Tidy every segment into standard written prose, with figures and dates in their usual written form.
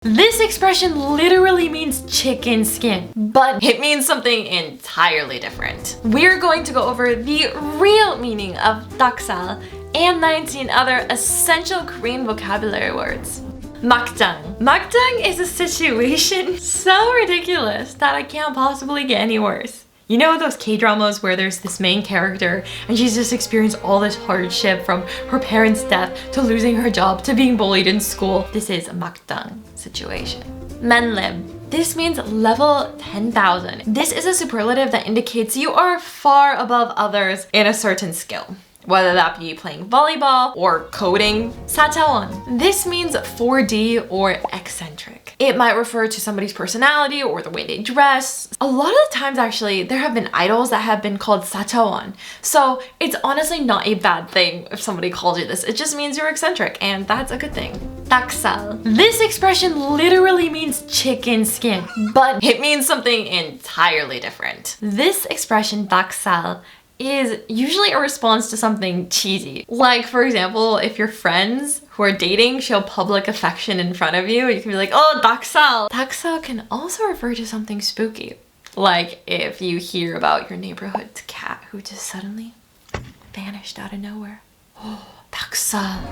This expression literally means chicken skin, but it means something entirely different. We're going to go over the real meaning of 닭살 and 19 other essential Korean vocabulary words. 막장. 막장 is a situation so ridiculous that I can't possibly get any worse. You know those K-dramas where there's this main character and she's just experienced all this hardship from her parents' death to losing her job to being bullied in school? This is a 막장 situation. 만렙. This means level 10,000. This is a superlative that indicates you are far above others in a certain skill. Whether that be playing volleyball or coding. 4차원. This means 4D or eccentric. It might refer to somebody's personality or the way they dress. A lot of the times actually, there have been idols that have been called 4차원. So it's honestly not a bad thing if somebody calls you this. It just means you're eccentric and that's a good thing. 닭살. This expression literally means chicken skin, but it means something entirely different. This expression 닭살 is usually a response to something cheesy. Like, for example, if your friends who are dating show public affection in front of you, you can be like, oh, 닭살. 닭살 can also refer to something spooky. Like if you hear about your neighborhood's cat who just suddenly vanished out of nowhere. Oh, 닭살.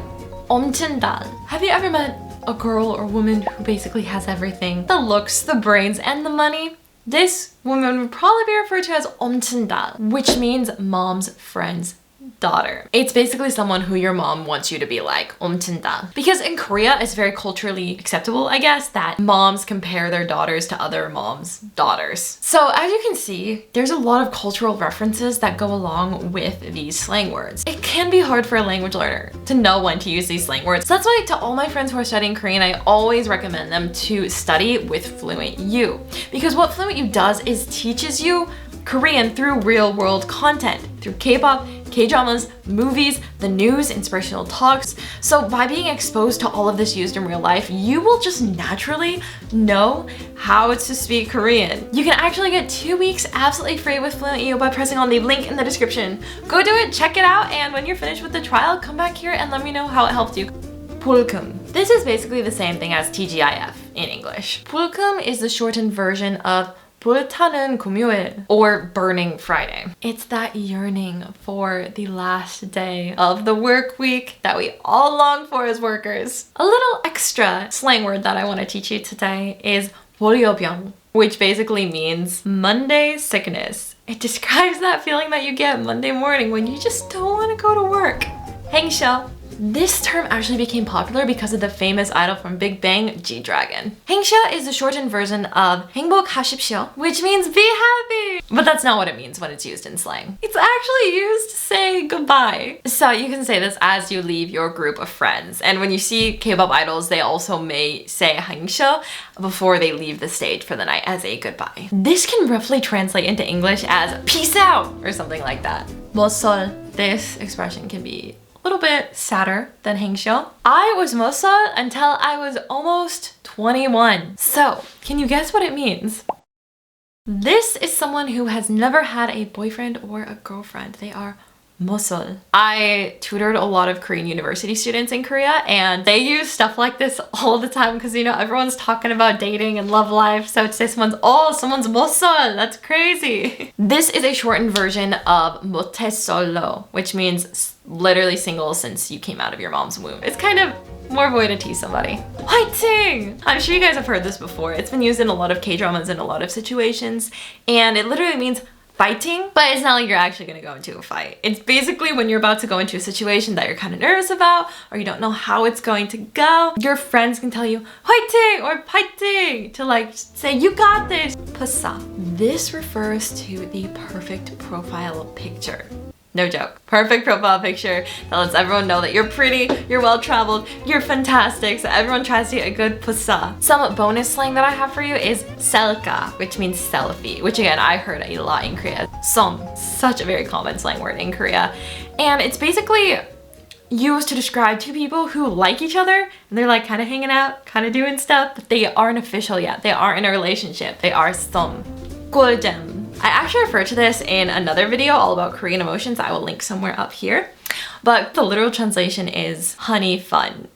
엄친달. Have you ever met a girl or woman who basically has everything? The looks, the brains, and the money? This woman would probably be referred to as 엄친달, which means mom's friend's daughter. It's basically someone who your mom wants you to be like, 엄친달. Because in Korea, it's very culturally acceptable, I guess, that moms compare their daughters to other moms' daughters. So as you can see, there's a lot of cultural references that go along with these slang words. It can be hard for a language learner to know when to use these slang words. So that's why to all my friends who are studying Korean, I always recommend them to study with FluentU. Because what FluentU does is teaches you Korean through real world content, through K-pop, K-dramas, movies, the news, inspirational talks. So by being exposed to all of this used in real life, you will just naturally know how to speak Korean. You can actually get 2 weeks absolutely free with FluentU by pressing on the link in the description. Go do it, check it out, and when you're finished with the trial, come back here and let me know how it helped you. 불금. This is basically the same thing as TGIF in English. 불금 is the shortened version of 불타는 금요일, or burning Friday. It's that yearning for the last day of the work week that we all long for as workers. A little extra slang word that I want to teach you today is 월요병, which basically means Monday sickness. It describes that feeling that you get Monday morning when you just don't want to go to work. 행셔. This term actually became popular because of the famous idol from Big Bang, G-Dragon. 행셔 is the shortened version of 행복하십시오, which means be happy. But that's not what it means when it's used in slang. It's actually used to say goodbye. So you can say this as you leave your group of friends. And when you see K-pop idols, they also may say 행셔 before they leave the stage for the night as a goodbye. This can roughly translate into English as peace out or something like that. 모쏠. This expression can be a little bit sadder than 행셔. I was 모쏠 until I was almost 21. So, can you guess what it means? This is someone who has never had a boyfriend or a girlfriend. They are 모쏠. I tutored a lot of Korean university students in Korea and they use stuff like this all the time because, you know, everyone's talking about dating and love life. So to say someone's 모쏠, that's crazy. This is a shortened version of 못했어요, which means literally single since you came out of your mom's womb. It's kind of more of a way to tease somebody. 화이팅! I'm sure you guys have heard this before. It's been used in a lot of K-dramas in a lot of situations and it literally means fighting, but it's not like you're actually gonna go into a fight. It's basically when you're about to go into a situation that you're kind of nervous about or you don't know how it's going to go. Your friends can tell you 화이팅 or 파이팅 to like say you got this. 파사. This refers to the perfect profile picture. No joke. Perfect profile picture that lets everyone know that you're pretty, you're well-traveled, you're fantastic, so everyone tries to get a good pusa. Some bonus slang that I have for you is 셀카, which means selfie, which again, I heard a lot in Korea. 썸, such a very common slang word in Korea. And it's basically used to describe two people who like each other and they're like kind of hanging out, kind of doing stuff, but they aren't official yet. They aren't in a relationship. They are 썸. 꿀잼. I actually refer to this in another video all about Korean emotions. I will link somewhere up here. But the literal translation is honey fun.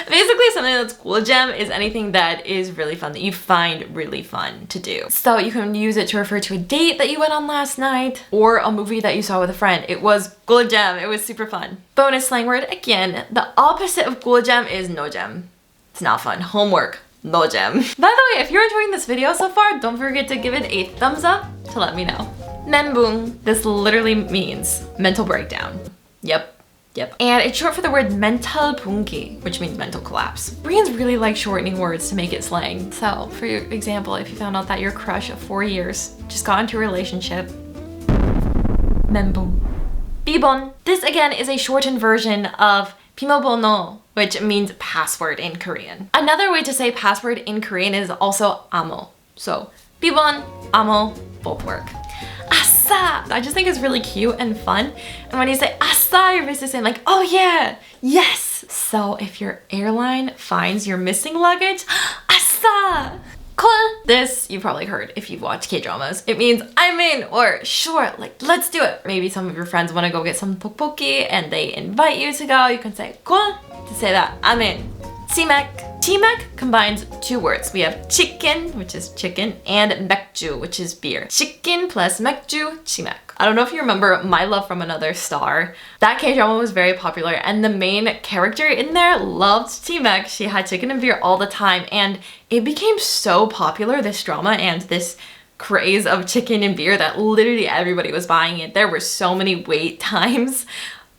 Basically, something that's 꿀잼 is anything that is really fun, that you find really fun to do. So you can use it to refer to a date that you went on last night or a movie that you saw with a friend. It was 꿀잼. It was super fun. Bonus slang word, again, the opposite of 꿀잼 is 노잼. It's not fun. Homework. 노잼. By the way, if you're enjoying this video so far, don't forget to give it a thumbs up to let me know. 멘붕. This literally means mental breakdown. Yep. And it's short for the word mental 붕괴, which means mental collapse. Koreans really like shortening words to make it slang. So, for example, if you found out that your crush of 4 years just got into a relationship, 멘붕. 비번. This again is a shortened version of 비밀번호, which means password in Korean. Another way to say password in Korean is also amo. So, 비번, amo, both work. Asa! I just think it's really cute and fun. And when you say asa, you're basically saying like, oh yeah, yes! So if your airline finds your missing luggage, asa! Cool! This you've probably heard if you've watched K-dramas. It means I'm in, or sure, like let's do it. Maybe some of your friends want to go get some tteokbokki and they invite you to go. You can say cool to say that I'm in. 치맥. 치맥 combines two words. We have chicken, which is chicken, and 맥주, which is beer. Chicken plus 맥주, 치맥. I don't know if you remember My Love from Another Star. That K-drama was very popular, and the main character in there loved 치맥. She had chicken and beer all the time, and it became so popular, this drama, and this craze of chicken and beer, that literally everybody was buying it. There were so many wait times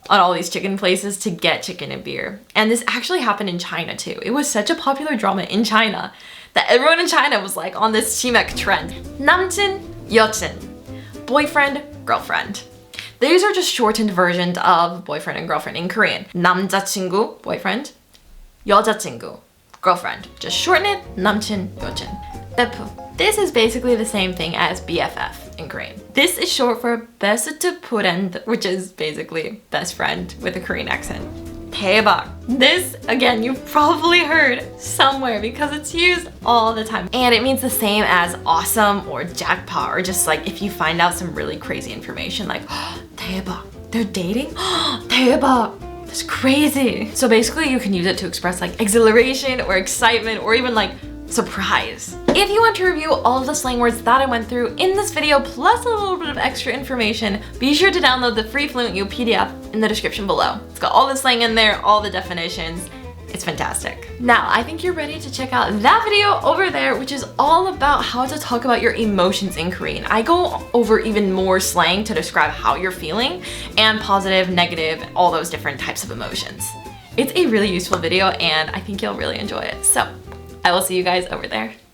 on all these chicken places to get chicken and beer. And this actually happened in China too. It was such a popular drama in China that everyone in China was like on this 치맥 trend. 남친, 여친, boyfriend, girlfriend. These are just shortened versions of boyfriend and girlfriend in Korean. 남자친구, boyfriend, 여자친구, girlfriend. Just shorten it, 남친, 여친. 베프. This is basically the same thing as BFF in Korean. This is short for best friend, which is basically best friend with a Korean accent. 대박. This, again, you've probably heard somewhere because it's used all the time. And it means the same as awesome or jackpot, or just like if you find out some really crazy information like, oh, 대박, they're dating? Oh, 대박. That's crazy. So basically you can use it to express like exhilaration or excitement or even like surprise. If you want to review all of the slang words that I went through in this video, plus a little bit of extra information, be sure to download the free FluentU PDF in the description below. It's got all the slang in there, all the definitions. It's fantastic. Now, I think you're ready to check out that video over there, which is all about how to talk about your emotions in Korean. I go over even more slang to describe how you're feeling, and positive, negative, all those different types of emotions. It's a really useful video, and I think you'll really enjoy it. So, I will see you guys over there.